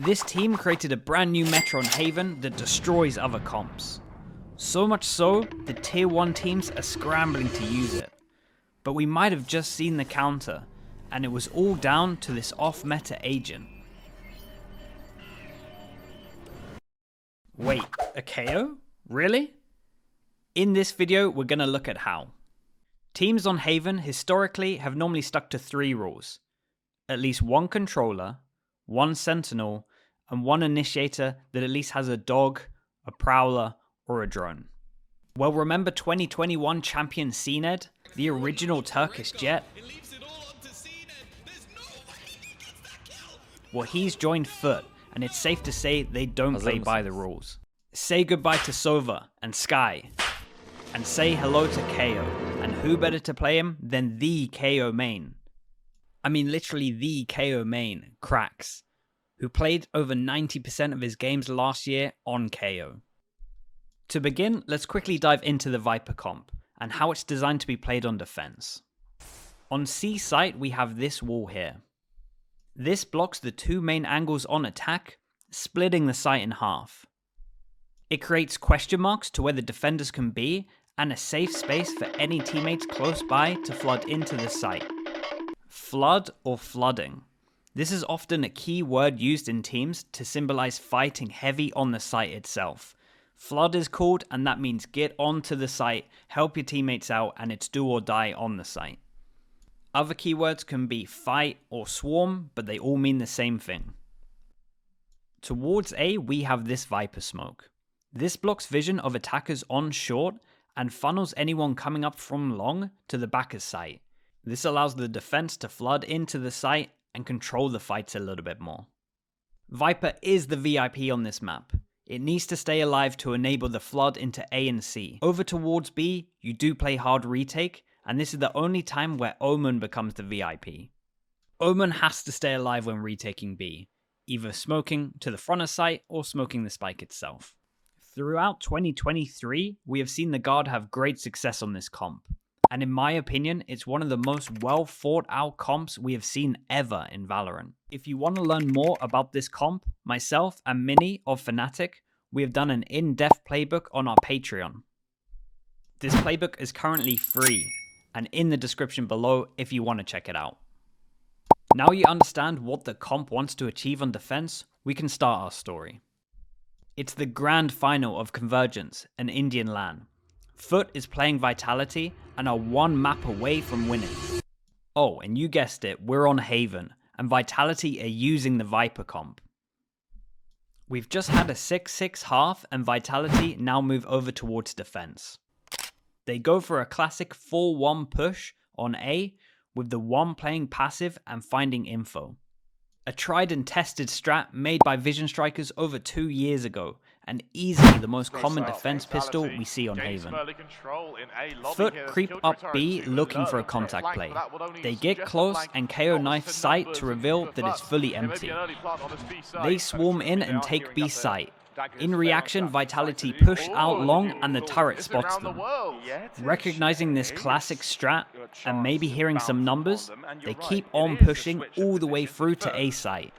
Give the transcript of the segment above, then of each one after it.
This team created a brand new meta on Haven that destroys other comps. So much so, the tier 1 teams are scrambling to use it. But we might have just seen the counter, and it was all down to this off-meta agent. Wait, a KO? Really? In this video, we're going to look at how. Teams on Haven historically have normally stuck to 3 rules. At least 1 controller, 1 sentinel, and 1 initiator that at least has a dog, a prowler, or a drone. Well, remember 2021 champion CNED, the original Turkish jet? Well, he's joined Foot, and it's safe to say they don't play by the rules. Say goodbye to Sova and Sky, and say hello to KO, and who better to play him than the KO main? I mean literally the KO main, Cracks, who played over 90% of his games last year on KO. To begin, let's quickly dive into the Viper comp, and how it's designed to be played on defense. On C site, we have this wall here. This blocks the 2 main angles on attack, splitting the site in half. It creates question marks to where the defenders can be, and a safe space for any teammates close by to flood into the site. Flood or flooding. This is often a key word used in teams to symbolize fighting heavy on the site itself. Flood is called, and that means get onto the site, help your teammates out, and it's do or die on the site. Other keywords can be fight or swarm, but they all mean the same thing. Towards A, we have this Viper smoke. This blocks vision of attackers on short and funnels anyone coming up from long to the back of site. This allows the defense to flood into the site and control the fights a little bit more. Viper is the VIP on this map. It needs to stay alive to enable the flood into A and C. Over towards B, you do play hard retake, and this is the only time where Omen becomes the VIP. Omen has to stay alive when retaking B, either smoking to the front of site or smoking the spike itself. Throughout 2023, we have seen the Guard have great success on this comp, and in my opinion, it's one of the most well thought out comps we have seen ever in Valorant. If you want to learn more about this comp, myself and Minnie of Fnatic, we have done an in-depth playbook on our Patreon. This playbook is currently free, and in the description below if you want to check it out. Now you understand what the comp wants to achieve on defense, we can start our story. It's the grand final of Convergence, an Indian LAN. Foot is playing Vitality and are 1 map away from winning. Oh, and you guessed it, we're on Haven, and Vitality are using the Viper comp. We've just had a 6-6 half, and Vitality now move over towards defense. They go for a classic 4-1 push on A, with the 1 playing passive and finding info. A tried and tested strat made by Vision Strikers over 2 years ago, and easily the most common defense pistol we see on Haven. Foot creep up B looking for a contact play. They get close and KO knife site to reveal that it's fully empty. They swarm in and take B site. In reaction, Vitality push out long and the turret spots them. Recognizing this classic strat and maybe hearing some numbers, they keep on pushing all the way through to A site.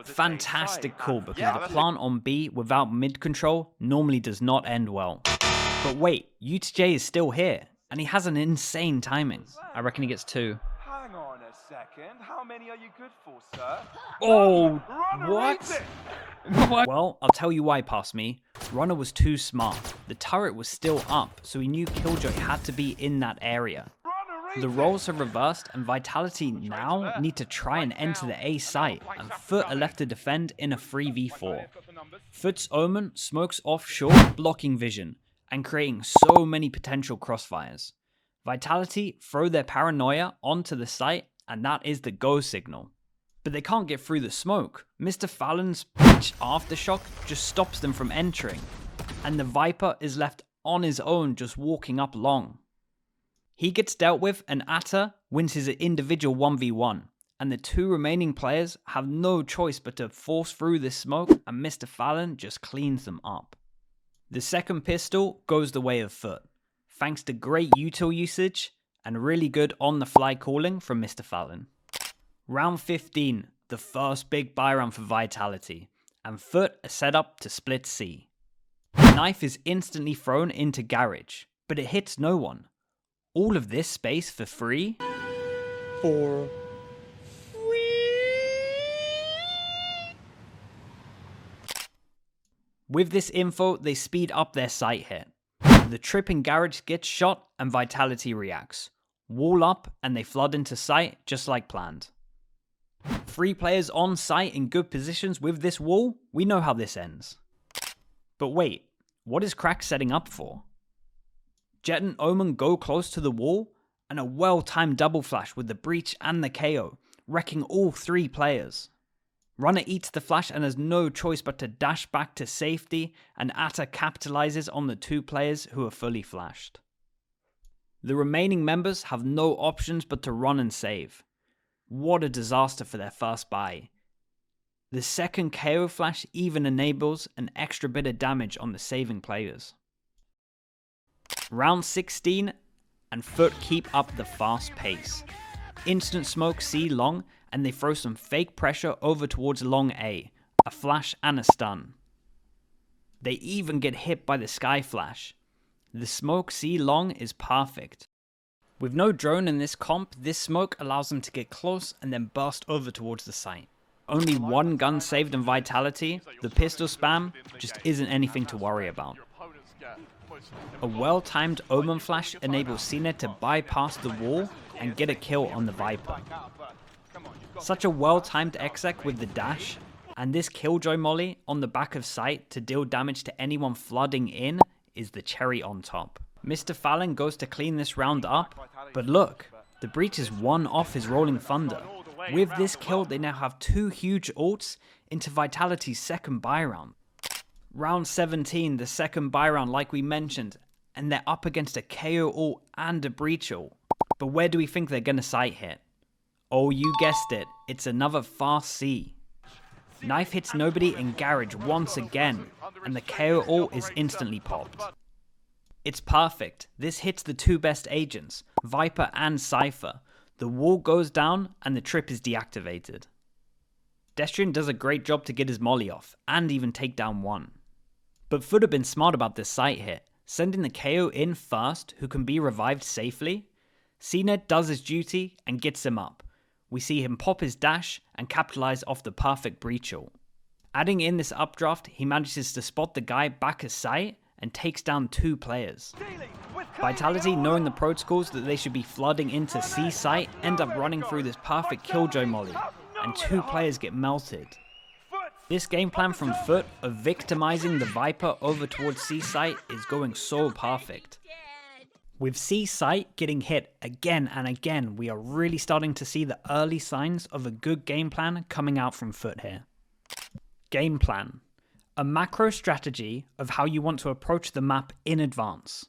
Fantastic call because the plant on B without mid control normally does not end well. But wait, UTJ is still here and he has an insane timing. I reckon he gets 2. Hang on a second, how many are you good for, sir? Oh, what? Well, I'll tell you why, past me. Runner was too smart. The turret was still up, so he knew Killjoy had to be in that area. The roles have reversed, and Vitality now need to try and enter the A site, and Foot are left to defend in a 3v4. Foot's Omen smokes offshore, blocking vision, and creating so many potential crossfires. Vitality throw their paranoia onto the site, and that is the go signal. But they can't get through the smoke. Mr. Fallon's pitch aftershock just stops them from entering, and the Viper is left on his own just walking up long. He gets dealt with and Atta wins his individual 1v1, and the 2 remaining players have no choice but to force through this smoke, and Mr. Fallon just cleans them up. The second pistol goes the way of Foot, thanks to great util usage and really good on the fly calling from Mr. Fallon. Round 15, the first big buy round for Vitality, and Foot are set up to split C. The knife is instantly thrown into Garage, but it hits no one. All of this space for free? For With this info, they speed up their sight hit. The trip in Garage gets shot and Vitality reacts. Wall up and they flood into sight just like planned. 3 players on site in good positions with this wall, we know how this ends. But wait, what is Crack setting up for? Jet and Omen go close to the wall, and a well-timed double flash with the breach and the KO, wrecking all 3 players. Runner eats the flash and has no choice but to dash back to safety, and Atta capitalizes on the 2 players who are fully flashed. The remaining members have no options but to run and save. What a disaster for their first buy. The second KO flash even enables an extra bit of damage on the saving players. Round 16, and Foot keep up the fast pace. Instant smoke C long, and they throw some fake pressure over towards long A, a flash and a stun. They even get hit by the Sky flash. The smoke C long is perfect. With no drone in this comp, this smoke allows them to get close and then burst over towards the site. Only 1 gun saved in Vitality, the pistol spam just isn't anything to worry about. A well-timed Omen flash enables CNET to bypass the wall and get a kill on the Viper. Such a well-timed exec with the dash, and this Killjoy molly on the back of site to deal damage to anyone flooding in is the cherry on top. Mr. Fallon goes to clean this round up, but look, the breach is 1 off his Rolling Thunder. With this kill, they now have 2 huge ults into Vitality's second buy round. Round 17, the second buy round like we mentioned, and they're up against a KO ult and a breach ult. But where do we think they're gonna sight hit? Oh, you guessed it, it's another fast C. Knife hits nobody in Garage once again, and the KO ult is instantly popped. It's perfect, this hits the 2 best agents, Viper and Cypher. The wall goes down and the trip is deactivated. Destrian does a great job to get his molly off, and even take down 1. But Foot have been smart about this sight hit, sending the KO in first who can be revived safely. CNET does his duty and gets him up. We see him pop his dash and capitalize off the perfect breach ult. Adding in this updraft, he manages to spot the guy back of sight and takes down 2 players. Vitality, knowing the protocols that they should be flooding into C site, end up running through this perfect Killjoy molly, and 2 players get melted. This game plan from Foot of victimizing the Viper over towards C site is going so perfect. With C site getting hit again and again, we are really starting to see the early signs of a good game plan coming out from Foot here. Game plan. A macro strategy of how you want to approach the map in advance.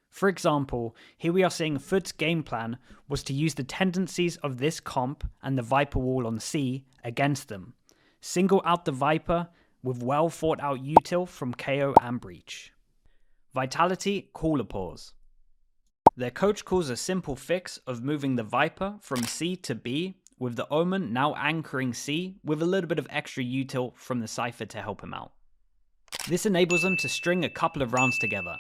For example, here we are seeing Foot's game plan was to use the tendencies of this comp and the Viper wall on C against them. Single out the Viper with well thought out util from KO and Breach. Vitality, call a pause. Their coach calls a simple fix of moving the Viper from C to B, with the Omen now anchoring C with a little bit of extra util from the Cypher to help him out. This enables them to string a couple of rounds together,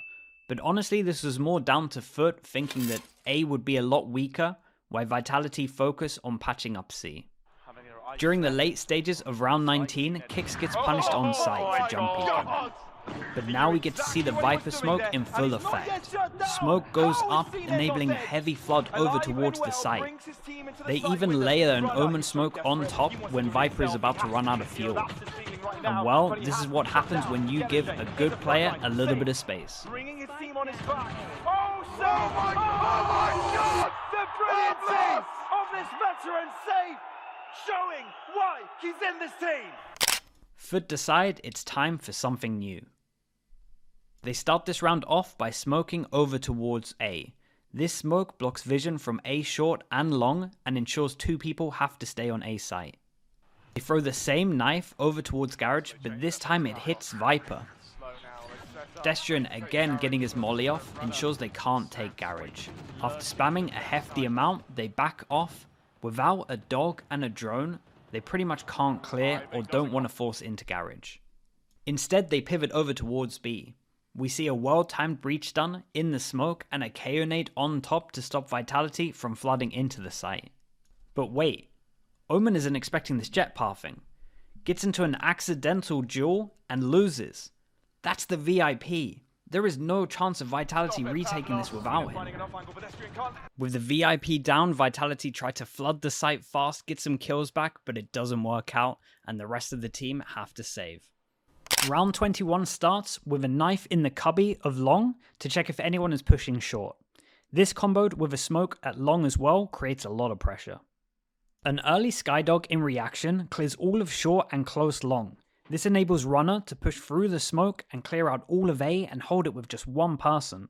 but honestly this was more down to Foot thinking that A would be a lot weaker, while Vitality focus on patching up C. During the late stages of round 19, Kix gets punished on site for jump peeking. But now we get to see the Viper smoke in full effect. Smoke goes up, enabling a heavy flood over towards the site. They even layer an Omen smoke on top when Viper is about to run out of fuel. And well, this is what happens when you give a good player a little bit of space. Bringing his team on his back. Oh, my God! The brilliance of this veteran save, showing why he's in this team. Foot decide it's time for something new. They start this round off by smoking over towards A. This smoke blocks vision from A short and long and ensures 2 people have to stay on A site. They throw the same knife over towards Garage, but this time it hits Viper. Destrian again getting his molly off ensures they can't take Garage. After spamming a hefty amount, they back off. Without a dog and a drone, they pretty much can't clear or don't want to force into garage. Instead, they pivot over towards B. We see a well-timed breach stun in the smoke and a KO nade on top to stop Vitality from flooding into the site. But wait, Omen isn't expecting this jet pathing. Gets into an accidental duel and loses. That's the VIP. There is no chance of Vitality retaking this without him. With the VIP down, Vitality try to flood the site fast, get some kills back, but it doesn't work out, and the rest of the team have to save. Round 21 starts with a knife in the cubby of long to check if anyone is pushing short. This comboed with a smoke at long as well creates a lot of pressure. An early Skydog in reaction clears all of short and close long. This enables Runner to push through the smoke and clear out all of A and hold it with just one person.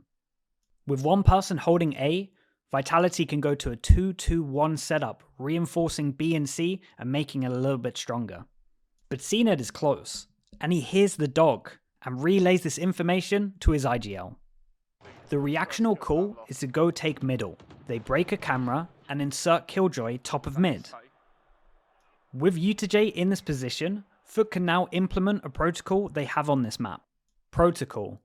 With one person holding A, Vitality can go to a 2-2-1 setup, reinforcing B and C and making it a little bit stronger. But CNED is close, and he hears the dog and relays this information to his IGL. The reactional call is to go take middle. They break a camera and insert Killjoy top of mid. With UTJ in this position, Foot can now implement a protocol they have on this map. Protocol.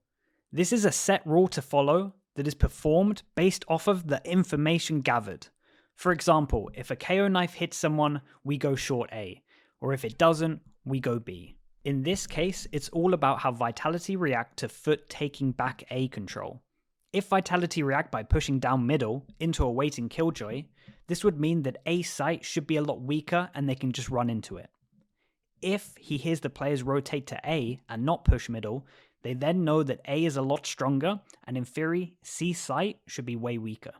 This is a set rule to follow that is performed based off of the information gathered. For example, if a KO knife hits someone, we go short A, or if it doesn't, we go B. In this case, it's all about how Vitality react to Foot taking back A control. If Vitality react by pushing down middle into a waiting Killjoy, this would mean that A site should be a lot weaker and they can just run into it. If he hears the players rotate to A and not push middle, they then know that A is a lot stronger, and in theory, C site should be way weaker.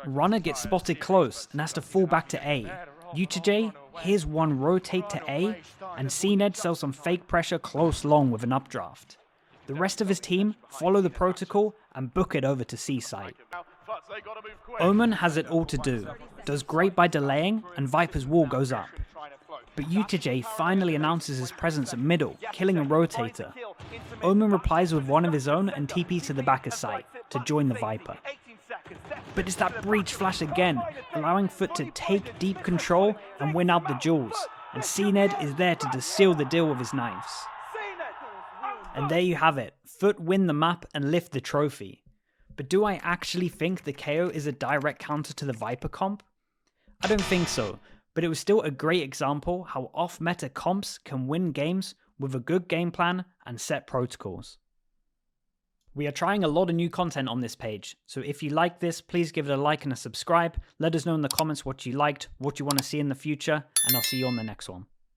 Runner gets spotted close and has to fall back to A. UTJ hears one rotate to A, and CNED sells some fake pressure close long with an updraft. The rest of his team follow the protocol and book it over to C site. Omen has it all to do, does great by delaying, and Viper's wall goes up. But UTJ finally announces his presence at middle, killing a rotator. Omen replies with one of his own and TPs to the back of site to join the Viper. But it's that breach flash again, allowing Foot to take deep control and win out the duels, and CNED is there to seal the deal with his knives. And there you have it, Foot win the map and lift the trophy. But do I actually think the KO is a direct counter to the Viper comp? I don't think so, but it was still a great example how off-meta comps can win games with a good game plan and set protocols. We are trying a lot of new content on this page, so if you like this, please give it a like and a subscribe. Let us know in the comments what you liked, what you want to see in the future, and I'll see you on the next one.